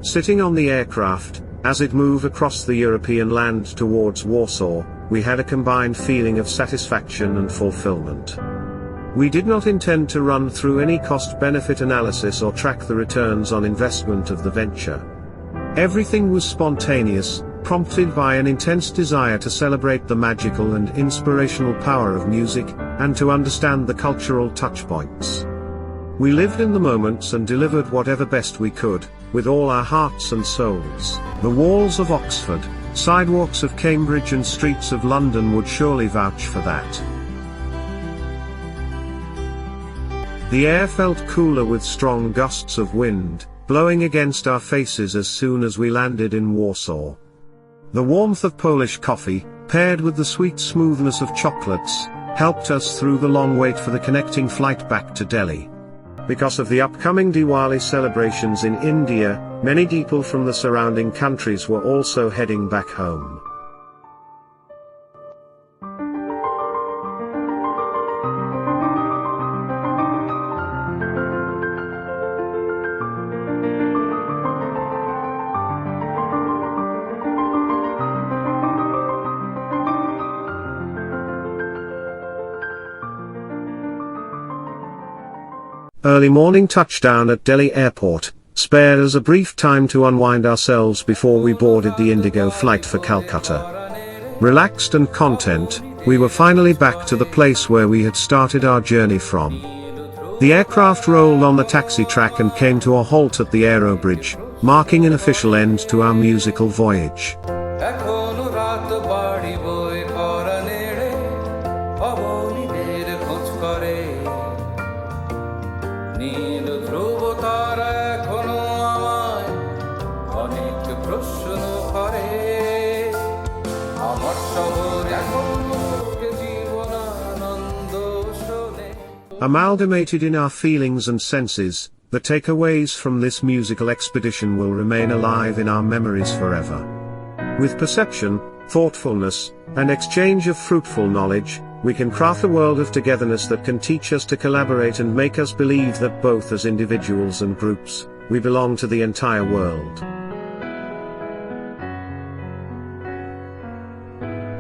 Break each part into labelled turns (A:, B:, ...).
A: Sitting on the aircraft, as it moved across the European land towards Warsaw, we had a combined feeling of satisfaction and fulfillment. We did not intend to run through any cost-benefit analysis or track the returns on investment of the venture. Everything was spontaneous, prompted by an intense desire to celebrate the magical and inspirational power of music, and to understand the cultural touchpoints. We lived in the moments and delivered whatever best we could, with all our hearts and souls. The walls of Oxford, sidewalks of Cambridge and streets of London would surely vouch for that. The air felt cooler with strong gusts of wind, blowing against our faces as soon as we landed in Warsaw. The warmth of Polish coffee, paired with the sweet smoothness of chocolates, helped us through the long wait for the connecting flight back to Delhi. Because of the upcoming Diwali celebrations in India, many people from the surrounding countries were also heading back home. Early morning touchdown at Delhi airport spared us a brief time to unwind ourselves before we boarded the Indigo flight for Calcutta. Relaxed and content, we were finally back to the place where we had started our journey from. The aircraft rolled on the taxi track and came to a halt at the aero bridge, marking an official end to our musical voyage. Amalgamated in our feelings and senses, the takeaways from this musical expedition will remain alive in our memories forever. With perception, thoughtfulness, and exchange of fruitful knowledge, we can craft a world of togetherness that can teach us to collaborate and make us believe that both as individuals and groups, we belong to the entire world.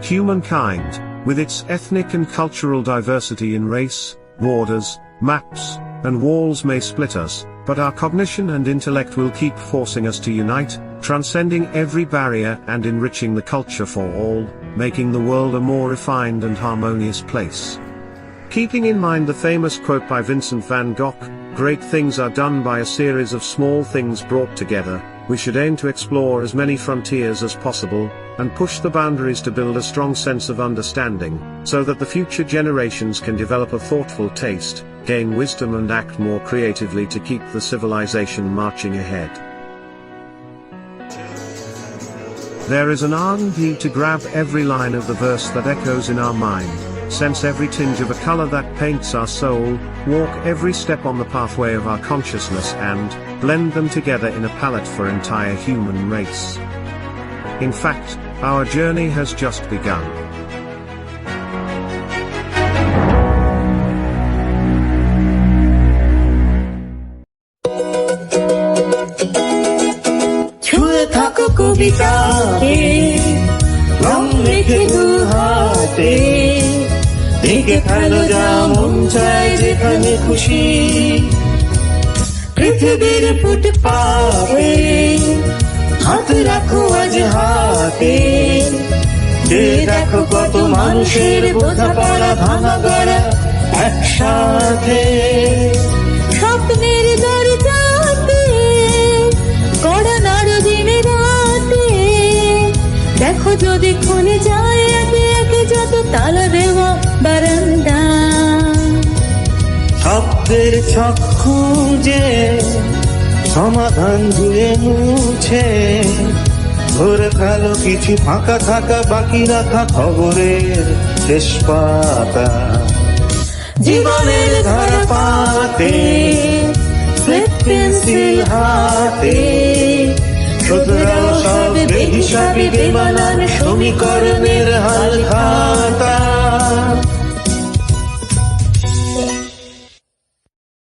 A: Humankind, with its ethnic and cultural diversity in race, borders, maps, and walls may split us, but our cognition and intellect will keep forcing us to unite, transcending every barrier and enriching the culture for all, making the world a more refined and harmonious place. Keeping in mind the famous quote by Vincent van Gogh, "Great things are done by a series of small things brought together," we should aim to explore as many frontiers as possible, and push the boundaries to build a strong sense of understanding, so that the future generations can develop a thoughtful taste, gain wisdom and act more creatively to keep the civilization marching ahead. There is an ardent need to grab every line of the verse that echoes in our mind, sense every tinge of a color that paints our soul, walk every step on the pathway of our consciousness and blend them together in a palette for entire human race. In fact, our journey has just begun.
B: ছুঁয়ে থাকো কবিতাকে রং রেখে দু হাতে এঁকে ফেলো যা মন চায় যেখানে খুশি পৃথিবীর ফুটপাতে হাত রাখো আজ হাতে দেখো কত মানুষের বোঝাপড়া ভাঙা গড়া একসাথে স্বপ্নের দরজাতে কড়া নাড়ো দিনে রাতে দেখো যদি খুলে যায় একে একে যত তালা দেওয়া বারান্দা শব্দের ছক খুঁজে সমাধান ধুয়ে মুছে ধরে ফেলো কিছু ফাঁকা থাকা বাকি রাখা খবরের শেষ পাতা জীবনের ধারা পাতে পেন্সিল হাতে শুধরাও সব বেহিসাবি বেমানান সমীকরণের হাল খাতা